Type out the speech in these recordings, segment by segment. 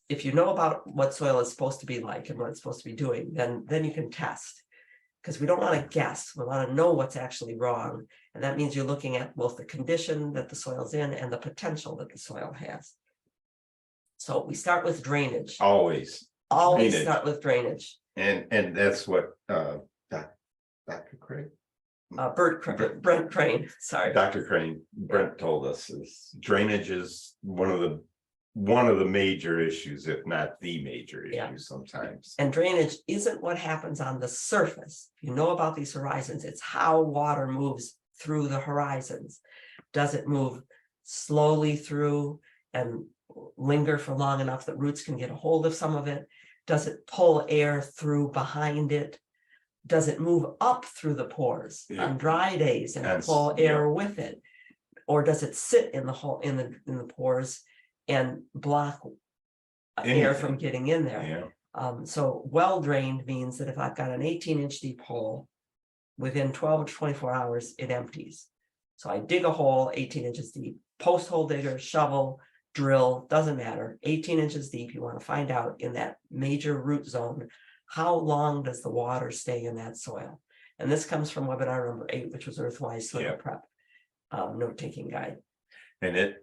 if you know about what soil is supposed to be like and what it's supposed to be doing, then you can test. Because we don't want to guess, we want to know what's actually wrong. And that means you're looking at both the condition that the soil's in and the potential that the soil has. So we start with drainage. Always drainage. Start with drainage. And that's what Dr. Craig, Brent Crane, sorry. Dr. Crane, Brent told us is drainage is one of the major issues, if not the major issue sometimes. And drainage isn't what happens on the surface. If you know about these horizons, it's how water moves through the horizons. Does it move slowly through and linger for long enough that roots can get a hold of some of it? Does it pull air through behind it? Does it move up through the pores on dry days and pull air with it? Or does it sit in the hole in the pores and block air from getting in there? So well drained means that if I've got an 18-inch deep hole, within 12 to 24 hours, it empties. So I dig a hole 18 inches deep, post hole digger, shovel, drill, doesn't matter, 18 inches deep. You want to find out in that major root zone, how long does the water stay in that soil? And this comes from webinar number 8, which was Earthwise Soil Prep note-taking guide. And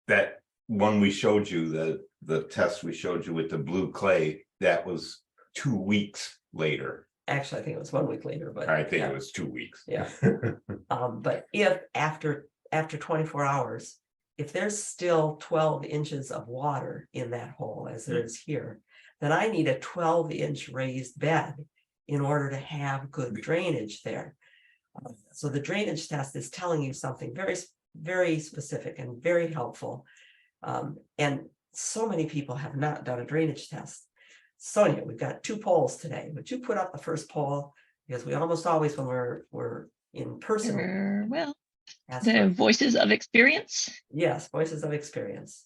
that one we showed you, the test we showed you with the blue clay, that was 2 weeks later. Actually, I think it was 1 week later, but I think it was 2 weeks. Yeah. But if after 24 hours, if there's still 12 inches of water in that hole, as there is here, then I need a 12-inch raised bed in order to have good drainage there. So the drainage test is telling you something very, very specific and very helpful. And so many people have not done a drainage test. Sonia, we've got 2 polls today. Would you put up the first poll? Because we almost always, when we're in person. Well, the voices of experience. Yes, voices of experience.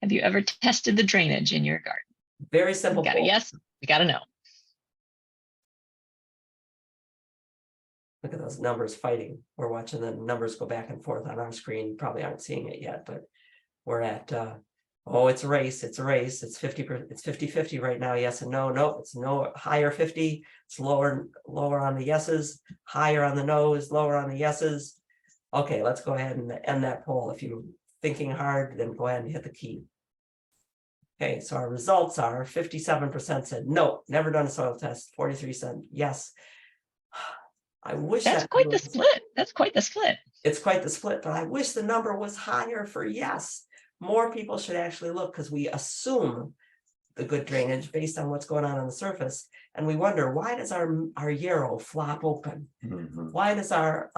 Have you ever tested the drainage in your garden? Very simple. We got a yes. We got a no. Look at those numbers fighting. We're watching the numbers go back and forth on our screen. You probably aren't seeing it yet, but we're at oh, it's a race. It's 50%. It's 50-50 right now. Yes and no. No, it's no, higher 50. It's lower on the yeses, higher on the no's, lower on the yeses. Okay, let's go ahead and end that poll. If you're thinking hard, then go ahead and hit the key. Okay, so our results are 57% said no, never done a soil test. 43% said yes. I wish that's quite the split. That's quite the split. It's quite the split, but I wish the number was higher for yes. More people should actually look, because we assume the good drainage based on what's going on the surface. And we wonder, why does our yarrow flop open? Why does our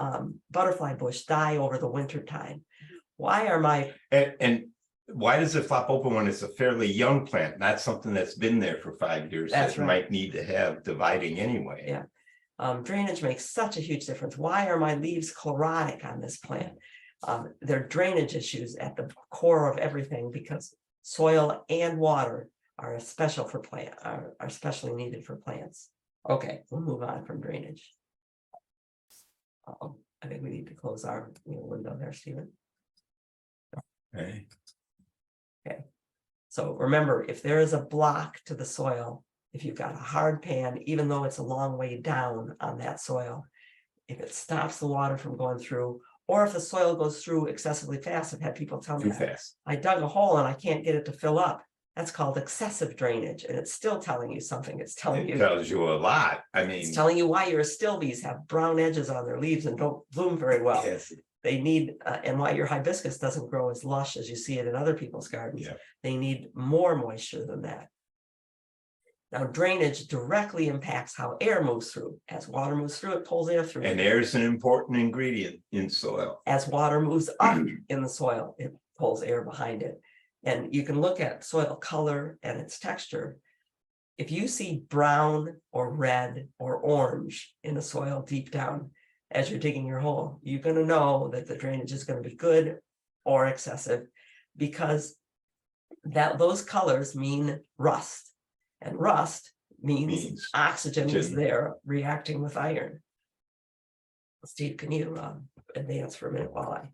butterfly bush die over the winter time? Why are my... And why does it flop open when it's a fairly young plant, not something that's been there for 5 years that might need to have dividing anyway? Yeah. Drainage makes such a huge difference. Why are my leaves chlorotic on this plant? There are drainage issues at the core of everything, because soil and water are special for are especially needed for plants. Okay, we'll move on from drainage. I think we need to close our window there, Stephen. Okay. Okay. So remember, if there is a block to the soil, if you've got a hard pan, even though it's a long way down on that soil, if it stops the water from going through, or if the soil goes through excessively fast, I've had people tell me Too fast. I dug a hole and I can't get it to fill up. That's called excessive drainage, and it's still telling you something. It tells you a lot. I mean, it's telling you why your astilbes have brown edges on their leaves and don't bloom very well. Yes. They need, and why your hibiscus doesn't grow as lush as you see it in other people's gardens. Yeah. They need more moisture than that. Now, drainage directly impacts how air moves through. As water moves through, it pulls air through. And air is an important ingredient in soil. As water moves up in the soil, it pulls air behind it. And you can look at soil color and its texture. If you see brown or red or orange in the soil deep down as you're digging your hole, you're going to know that the drainage is going to be good or excessive, because those colors mean rust. And rust means oxygen is there reacting with iron. Steve, can you advance for a minute while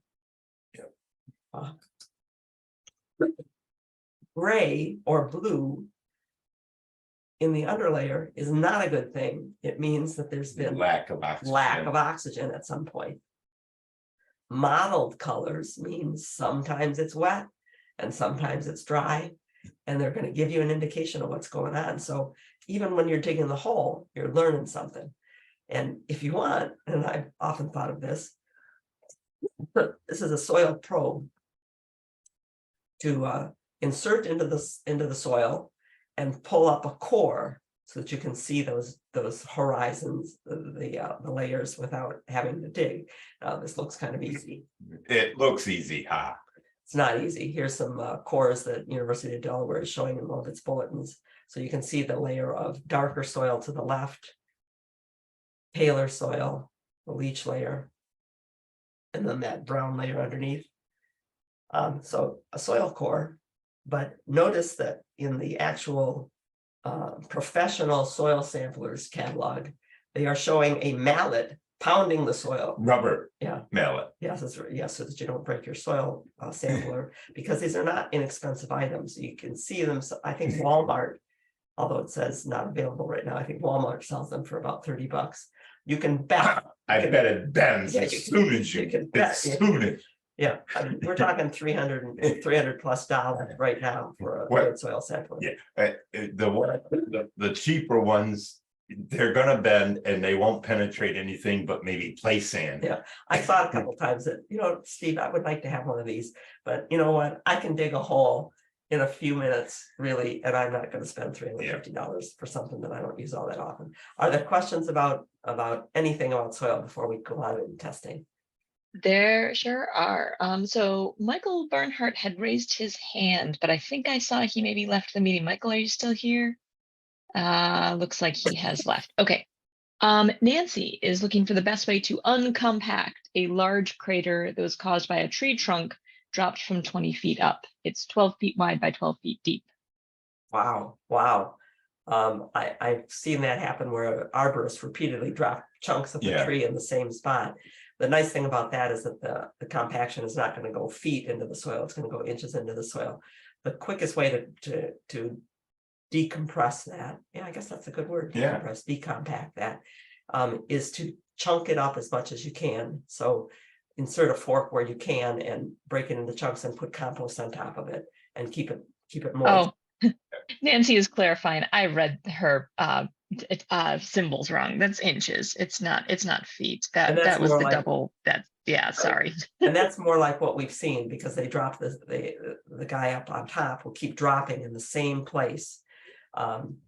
I... gray or blue in the underlayer is not a good thing. It means that there's been Lack of oxygen. lack of oxygen at some point. Mottled colors means sometimes it's wet and sometimes it's dry, and they're going to give you an indication of what's going on. So even when you're digging the hole, you're learning something. And if you want, and I've often thought of this, this is a soil probe to insert into the soil and pull up a core so that you can see those horizons, the layers without having to dig. This looks kind of easy. It looks easy, huh? It's not easy. Here's some cores that University of Delaware is showing in one of its bulletins. So you can see the layer of darker soil to the left, paler soil, the leach layer, and then that brown layer underneath. So a soil core, but notice that in the actual professional soil samplers catalog, they are showing a mallet pounding the soil. Rubber. Yeah. Mallet. Yes, that's right. Yes, so that you don't break your soil sampler, because these are not inexpensive items. You can see them. So I think Walmart, although it says not available right now, I think Walmart sells them for about $30. You can bet. I bet it bends Yeah, as soon as you can bet. as soon as. Yeah, I mean, we're talking $300 plus right now for a What? good soil sampler. Yeah, the cheaper ones, they're gonna bend and they won't penetrate anything but maybe play sand. Yeah. I thought a couple times that, Steve, I would like to have one of these, but you know what? I can dig a hole in a few minutes, really, and I'm not going to spend $350 for something that I don't use all that often. Are there questions about anything about soil before we go on in testing? There sure are. So Michael Barnhart had raised his hand, but I think I saw he maybe left the meeting. Michael, are you still here? Looks like he has left. Okay. Nancy is looking for the best way to uncompact a large crater that was caused by a tree trunk dropped from 20 feet up. It's 12 feet wide by 12 feet deep. Wow. I've seen that happen where arborists repeatedly drop chunks of the tree in the same spot. The nice thing about that is that the compaction is not going to go feet into the soil. It's going to go inches into the soil. The quickest way to decompress that, I guess that's a good word, decompress, decompact that, is to chunk it up as much as you can. So insert a fork where you can and break it into chunks and put compost on top of it and keep it moist. Oh, Nancy is clarifying. I read her symbols wrong. That's inches. It's not feet. That was the like, double. Sorry. And that's more like what we've seen, because they drop the guy up on top will keep dropping in the same place. And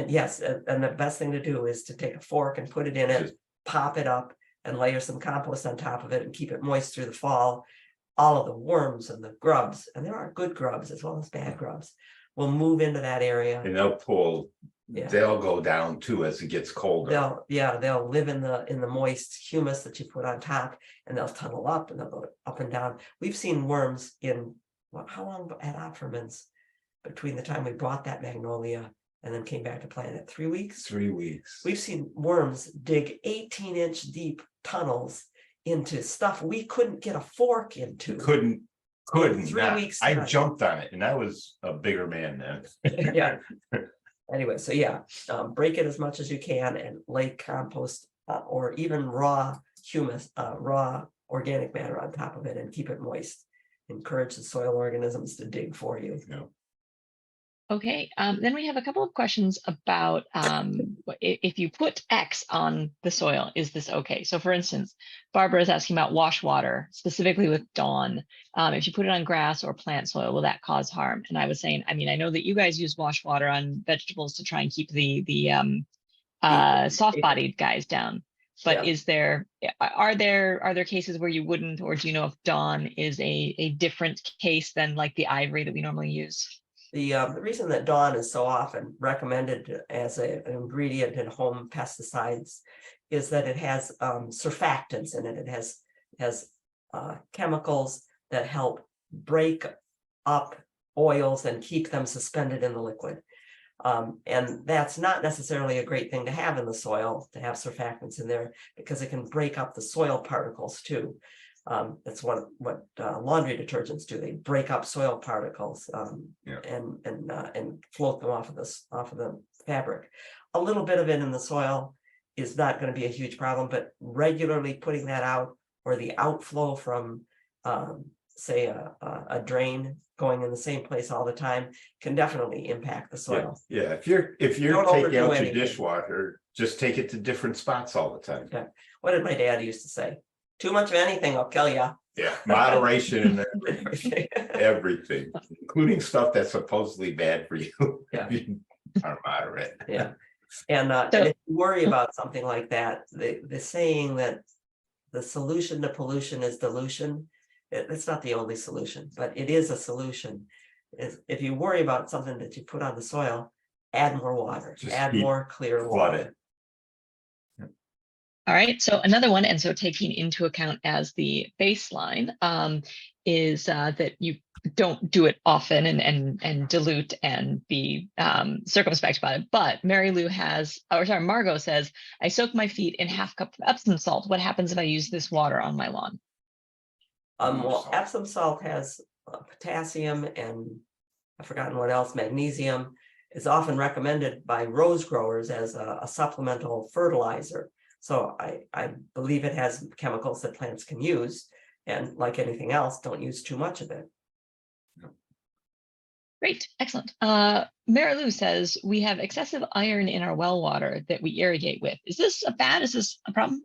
yes, and the best thing to do is to take a fork and put it in it, pop it up, and layer some compost on top of it and keep it moist through the fall. All of the worms and the grubs, and there are good grubs as well as bad grubs, will move into that area. And they'll pull, they'll go down too as it gets colder. They'll live in the moist humus that you put on top, and they'll tunnel up and they'll go up and down. We've seen worms in, how long at Opferman's between the time we bought that magnolia and then came back to plant it? 3 weeks? 3 weeks. We've seen worms dig 18-inch deep tunnels into stuff we couldn't get a fork into. Couldn't. 3 weeks. I jumped on it, and I was a bigger man then. Yeah. Anyway, so break it as much as you can and lay compost or even raw humus, raw organic matter on top of it and keep it moist. Encourage the soil organisms to dig for you. Yeah. Okay, then we have a couple of questions about if you put X on the soil, is this okay? So for instance, Barbara is asking about wash water, specifically with Dawn. If you put it on grass or plant soil, will that cause harm? And I was saying, I know that you guys use wash water on vegetables to try and keep the soft-bodied guys down. But are there cases where you wouldn't, or do you know if Dawn is a different case than like the ivory that we normally use? The reason that Dawn is so often recommended as an ingredient in home pesticides is that it has surfactants in it. It has chemicals that help break up oils and keep them suspended in the liquid. And that's not necessarily a great thing to have in the soil, to have surfactants in there, because it can break up the soil particles too. That's what laundry detergents do. They break up soil particles Yeah. and float them off of the fabric. A little bit of it in the soil is not going to be a huge problem, but regularly putting that out, or the outflow from say a drain going in the same place all the time, can definitely impact the soil. Yeah, if you're Don't taking overdo out your anything. dishwasher, just take it to different spots all the time. Yeah. What did my dad used to say? Too much of anything will kill you. Yeah, moderation in Everything. everything, including stuff that's supposedly bad for you. Yeah. If you are moderate. Yeah. And if you worry about something like that, the saying that the solution to pollution is dilution, it's not the only solution, but it is a solution. If you worry about something that you put on the soil, add more water, Just add keep more clear flood water. it. All right, so another one, and so taking into account as the baseline is that you don't do it often and dilute and be circumspect about it. But Margot says, I soak my feet in half cup of Epsom salt. What happens if I use this water on my lawn? Well, Salt. Epsom salt has potassium and I've forgotten what else, magnesium. Is often recommended by rose growers as a supplemental fertilizer. So I believe it has chemicals that plants can use, and like anything else, don't use too much of it. Great, excellent. Mary Lou says, we have excessive iron in our well water that we irrigate with. Is this is this a problem?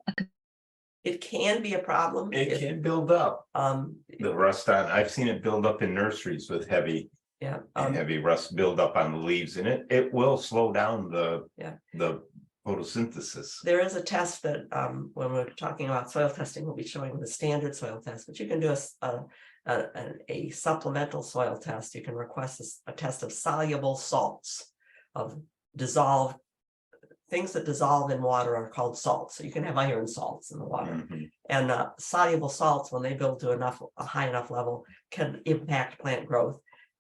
It can be a problem. It can build up. The rust on, I've seen it build up in nurseries with heavy rust build up on the leaves, and it will slow down the photosynthesis. There is a test that when we're talking about soil testing, we'll be showing the standard soil test, but you can do a supplemental soil test. You can request a test of soluble salts, of dissolved things that dissolve in water are called salts. So you can have iron salts in the water, and soluble salts, when they build to a high enough level, can impact plant growth.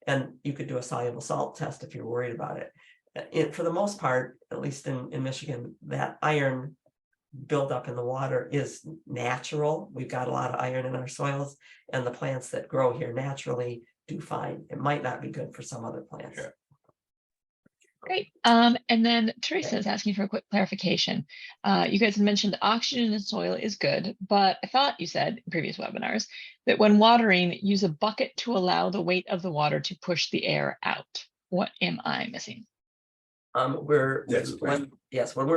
And you could do a soluble salt test if you're worried about it. For the most part, at least in Michigan, that iron buildup in the water is natural. We've got a lot of iron in our soils, and the plants that grow here naturally do fine. It might not be good for some other plants. Yeah. Great. And then Teresa is asking for a quick clarification. You guys had mentioned oxygen in soil is good, but I thought you said in previous webinars that when watering, use a bucket to allow the weight of the water to push the air out. What am I missing? When we're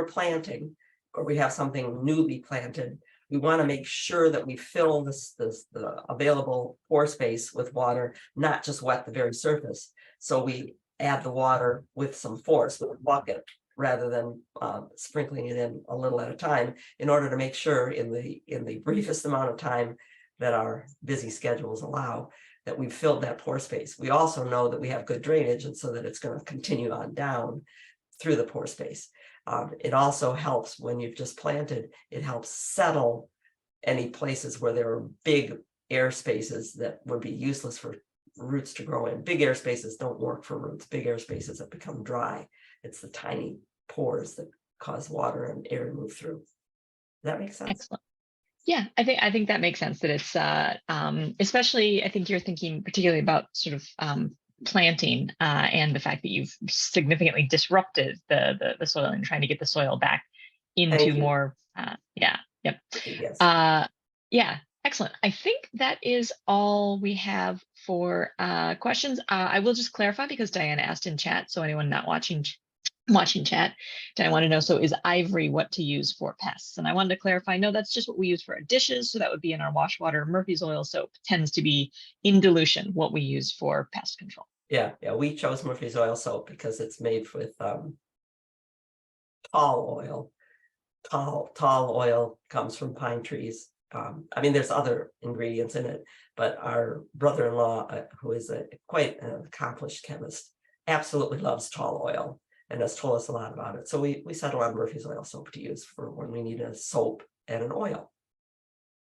planting, or we have something newly planted, we want to make sure that we fill the available pore space with water, not just wet the very surface. So we add the water with some force, with a bucket, rather than sprinkling it in a little at a time, in order to make sure in the briefest amount of time that our busy schedules allow, that we've filled that pore space. We also know that we have good drainage, and so that it's going to continue on down through the pore space. It also helps when you've just planted, it helps settle any places where there are big air spaces that would be useless for roots to grow in. Big air spaces don't work for roots. Big air spaces that become dry. It's the tiny pores that cause water and air to move through. Does that make sense? Excellent. Yeah, I think that makes sense. That it's especially, I think you're thinking particularly about sort of planting and the fact that you've significantly disrupted the soil and trying to get the soil back into more yeah. Excellent. I think that is all we have for questions. I will just clarify, because Diana asked in chat, so anyone not watching chat, Diana want to know, so is ivory what to use for pests? And I wanted to clarify, no, that's just what we use for our dishes. So that would be in our wash water. Murphy's oil soap tends to be in dilution what we use for pest control. Yeah, we chose Murphy's oil soap because it's made with tall oil. Tall oil comes from pine trees. I mean, there's other ingredients in it, but our brother-in-law, who is quite an accomplished chemist, absolutely loves tall oil and has told us a lot about it. So we settled on Murphy's oil soap to use for when we need a soap and an oil.